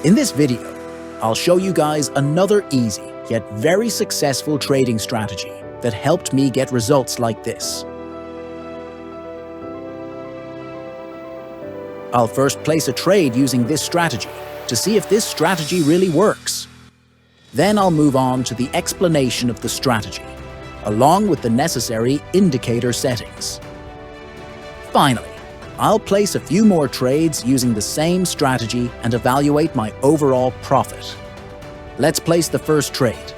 In this video, I'll show you guys another easy yet very successful trading strategy that helped me get results like this. I'll first place a trade using this strategy to see if this strategy really works. Then I'll move on to the explanation of the strategy, along with the necessary indicator settings. Finally, I'll place a few more trades using the same strategy and evaluate my overall profit. Let's place the first trade.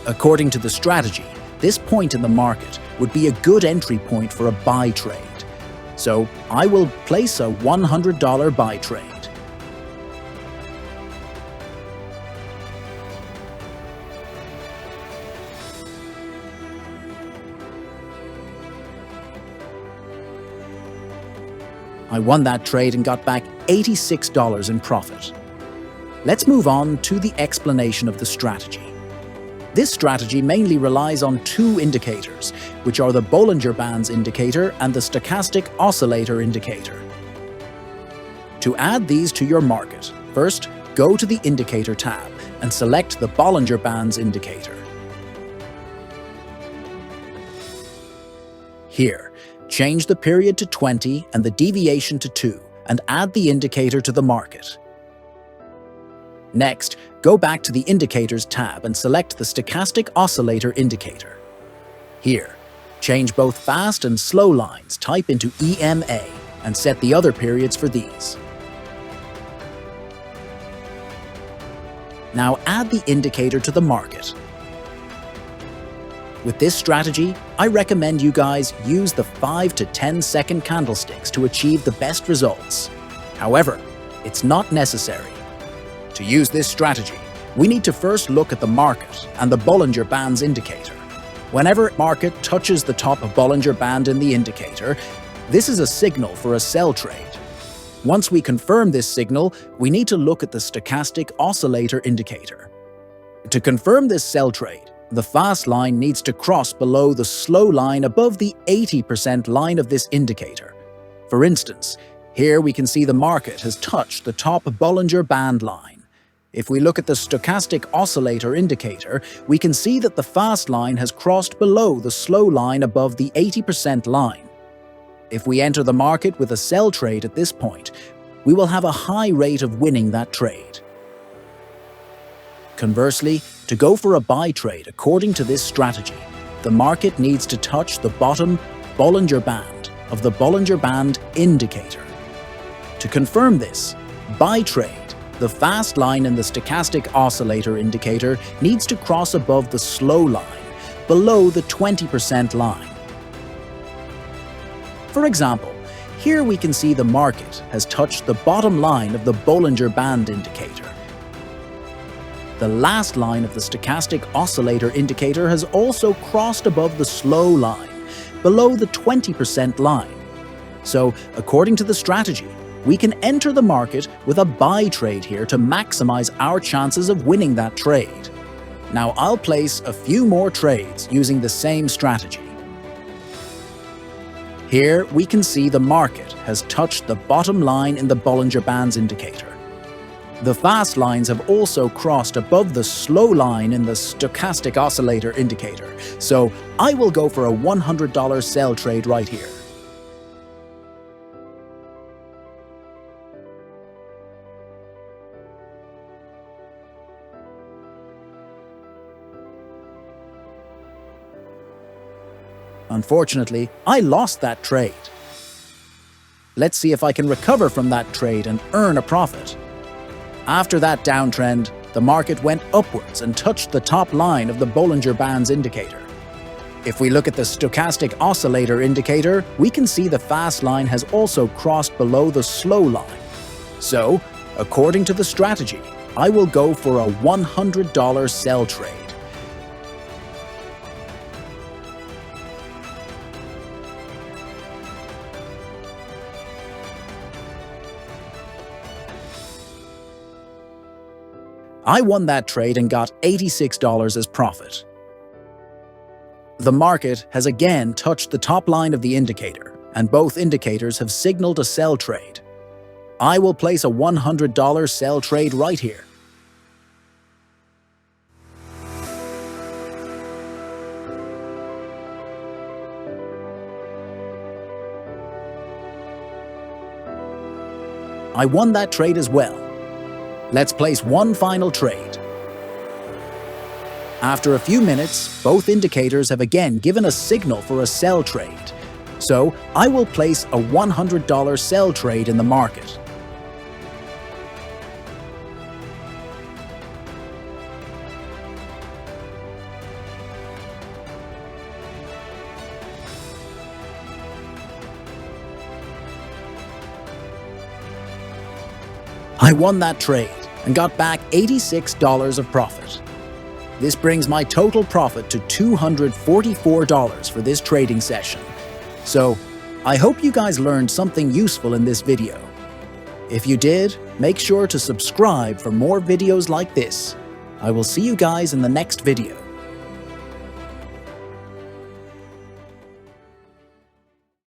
According to the strategy, this point in the market would be a good entry point for a buy trade. So I will place a $100 buy trade. I won that trade and got back $86 in profit. Let's move on to the explanation of the strategy. This strategy mainly relies on two indicators, which are the Bollinger Bands indicator and the Stochastic Oscillator indicator. To add these to your market, first go to the Indicator tab and select the Bollinger Bands indicator. Here, change the period to 20 and the deviation to 2 and add the indicator to the market. Next, go back to the Indicators tab and select the Stochastic Oscillator indicator. Here, change both fast and slow lines, type into EMA, and set the other periods for these. Now add the indicator to the market. With this strategy, I recommend you guys use the 5 to 10 second candlesticks to achieve the best results. However, it's not necessary. To use this strategy, we need to first look at the market and the Bollinger Bands indicator. Whenever market touches the top of Bollinger Band in the indicator, this is a signal for a sell trade. Once we confirm this signal, we need to look at the Stochastic Oscillator indicator. To confirm this sell trade, the fast line needs to cross below the slow line above the 80% line of this indicator. For instance, here we can see the market has touched the top Bollinger Band line. If we look at the Stochastic Oscillator indicator, we can see that the fast line has crossed below the slow line above the 80% line. If we enter the market with a sell trade at this point, we will have a high rate of winning that trade. Conversely, to go for a buy trade according to this strategy, the market needs to touch the bottom Bollinger Band of the Bollinger Band indicator. To confirm this buy trade, the fast line in the Stochastic Oscillator indicator needs to cross above the slow line, below the 20% line. For example, here we can see the market has touched the bottom line of the Bollinger Band indicator. The last line of the Stochastic Oscillator indicator has also crossed above the slow line, below the 20% line. So, according to the strategy, we can enter the market with a buy trade here to maximize our chances of winning that trade. Now I'll place a few more trades using the same strategy. Here we can see the market has touched the bottom line in the Bollinger Bands indicator. The fast lines have also crossed above the slow line in the Stochastic Oscillator indicator, so I will go for a $100 sell trade right here. Unfortunately, I lost that trade. Let's see if I can recover from that trade and earn a profit. After that downtrend, the market went upwards and touched the top line of the Bollinger Bands indicator. If we look at the Stochastic Oscillator indicator, we can see the fast line has also crossed below the slow line. So, according to the strategy, I will go for a $100 sell trade. I won that trade and got $86 as profit. The market has again touched the top line of the indicator, and both indicators have signaled a sell trade. I will place a $100 sell trade right here. I won that trade as well. Let's place one final trade. After a few minutes, both indicators have again given a signal for a sell trade. So I will place a $100 sell trade in the market. I won that trade and got back $86 of profit. This brings my total profit to $244 for this trading session. So, I hope you guys learned something useful in this video. If you did, make sure to subscribe for more videos like this. I will see you guys in the next video.